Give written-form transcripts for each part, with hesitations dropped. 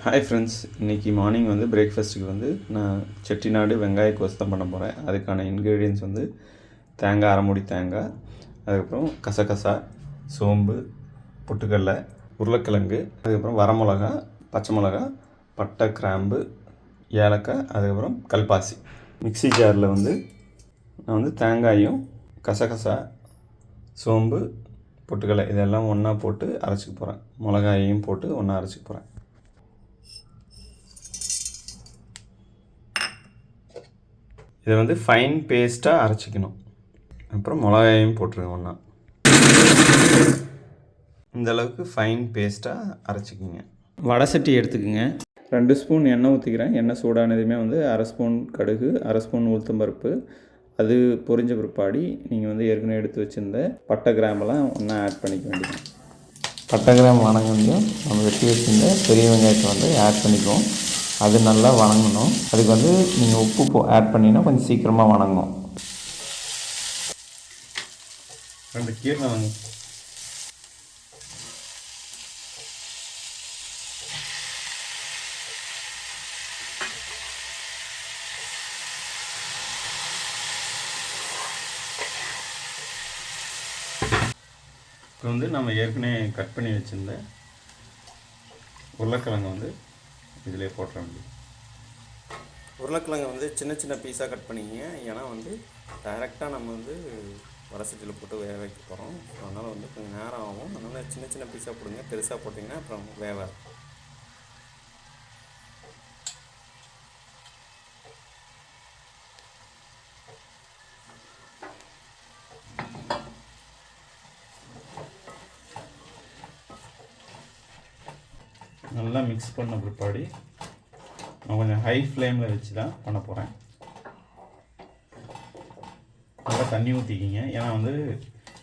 Hi friends, இன்றைக்கி morning வந்து பிரேக்ஃபாஸ்ட்டுக்கு வந்து நான் செட்டிநாடு வெங்காய கோஸ் தான் பண்ண போகிறேன். அதுக்கான இன்க்ரீடியன்ட்ஸ் வந்து தேங்காய், அரை மூடி தேங்காய், அதுக்கப்புறம் கசகசா, சோம்பு, பொட்டுக்கடலை, உருளைக்கிழங்கு, அதுக்கப்புறம் வரமிளகா, பச்சை மிளகா, பட்டை, கிராம்பு, ஏலக்காய், அதுக்கப்புறம் கல்பாசி. மிக்ஸி ஜாரில் வந்து நான் வந்து தேங்காயும் கசகசா, சோம்பு, பொட்டுக்கடலை இதெல்லாம் ஒன்றா போட்டு அரைச்சிக்க போகிறேன். மிளகாயையும் போட்டு ஒன்றா அரைச்சிக்க போகிறேன். இதை வந்து ஃபைன் பேஸ்ட்டாக அரைச்சிக்கணும். அப்புறம் மிளகாயும் போட்டுருங்க ஒன்றா. இந்தளவுக்கு ஃபைன் பேஸ்ட்டாக அரைச்சிக்கிங்க. வடை சட்டி எடுத்துக்கோங்க. 2 ஸ்பூன் எண்ணெய் ஊற்றிக்கிறேன். எண்ணெய் சூடானதுமே வந்து அரை ஸ்பூன் கடுகு, அரை ஸ்பூன் உளுத்தம்பருப்பு, அது பொரிஞ்ச பிற்பாடி நீங்கள் வந்து ஏற்கனவே எடுத்து வச்சுருந்த பட்டை, கிராம்பெல்லாம் ஒன்றா ஆட் பண்ணிக்க வேண்டியது. பட்டை, கிராம்பு வணங்கியும் நம்ம வெட்டி வச்சுருந்த பெரிய வெங்காயத்தை வந்து ஆட் பண்ணிக்குவோம். அது நல்லா வணங்கணும். அதுக்கு வந்து நீங்கள் உப்பு ஆட் பண்ணிங்கன்னா கொஞ்சம் சீக்கிரமாக வணங்கும். 2 கீரை வாங்க. இப்போ வந்து நம்ம ஏற்கனவே கட் பண்ணி வச்சுருந்த உருளைக்கிழங்கு வந்து இதிலே போட்டுற வேண்டியது. உருளைக்கிழங்கை வந்து சின்ன சின்ன பீஸாக கட் பண்ணிக்கிங்க. ஏன்னா வந்து டைரெக்டாக நம்ம வந்து வடை சட்டியில் போட்டு வேக வைக்க போகிறோம். அதனால் வந்து கொஞ்சம் நேரம் ஆகும். அதனால் சின்ன சின்ன பீஸாக போடுங்க. பெருசாக போட்டிங்கன்னா அப்புறம் வேகாது. நல்லா மிக்ஸ் பண்ண பிற்பாடி நான் கொஞ்சம் ஹை ஃப்ளேமில் வச்சு தான் பண்ண போகிறேன். நல்லா தண்ணி ஊற்றிக்கிங்க. ஏன்னா வந்து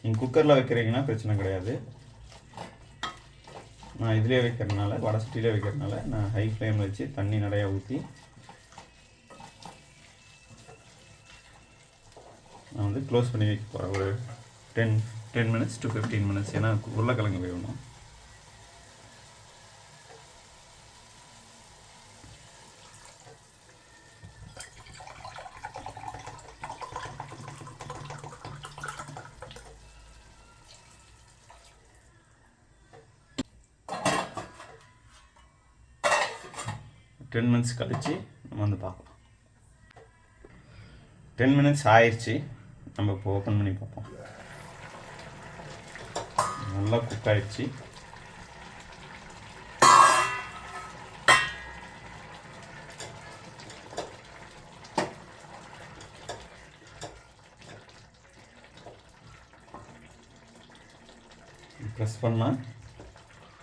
நீங்கள் குக்கரில் வைக்கிறீங்கன்னா பிரச்சனை கிடையாது. நான் இதிலே வைக்கிறதுனால, வடை சட்டியிலே வைக்கிறதுனால நான் ஹை ஃப்ளேமில் வச்சு தண்ணி நிறையா ஊற்றி நான் வந்து க்ளோஸ் பண்ணி வைக்க போகிறேன். ஒரு 10 minutes to 15 minutes. ஏன்னா உருளைக்கிழங்கு வேகணும். டென் மினிட்ஸ் கழித்து நம்ம வந்து பார்க்கலாம். 10 minutes ஆயிடுச்சு. நம்ம இப்போ ஓப்பன் பண்ணி பார்ப்போம். நல்லா குக் ஆயிடுச்சு. ப்ரெஸ் பண்ணால்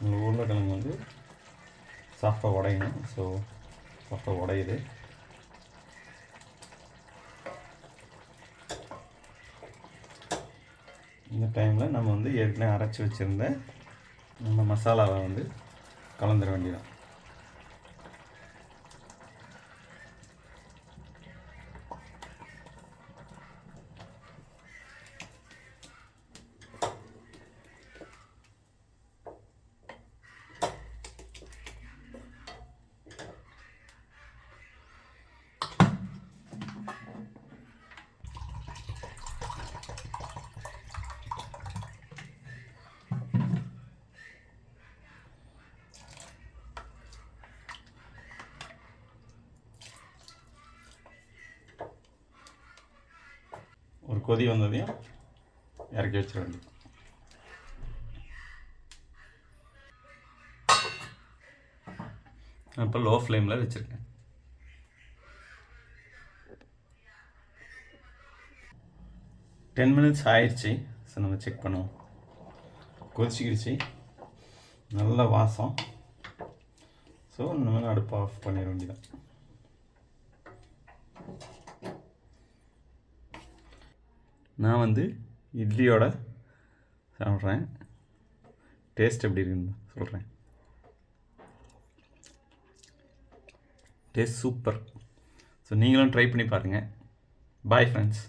உங்கள் உருளைக்கிழங்கு வந்து சாஃப்டாக உடையணும். ஸோ சாஃப்டாக உடையுது. இந்த டைமில் நம்ம வந்து ஏற்கனவே அரைச்சி வச்சுருந்த நம்ம மசாலாவை வந்து கலந்துட வேண்டியதான். ஒரு கொதி வந்ததையும் இறக்கி வச்சிட வேண்டியது. இப்போ லோ ஃப்ளேமில் வச்சுருக்கேன். டென் மினிட்ஸ் ஆயிடுச்சு. ஸோ நம்ம செக் பண்ணுவோம். கொதிச்சிக்கிடுச்சு. நல்ல வாசம். ஸோ நம்ம அடுப்பு ஆஃப் பண்ணிட வேண்டியதான். நான் வந்து இட்லியோட சாப்பிட்றேன். டேஸ்ட் எப்படி இருக்குன்னு சொல்கிறேன். Taste super. ஸோ நீங்களும் ட்ரை பண்ணி பாருங்கள். Bye friends.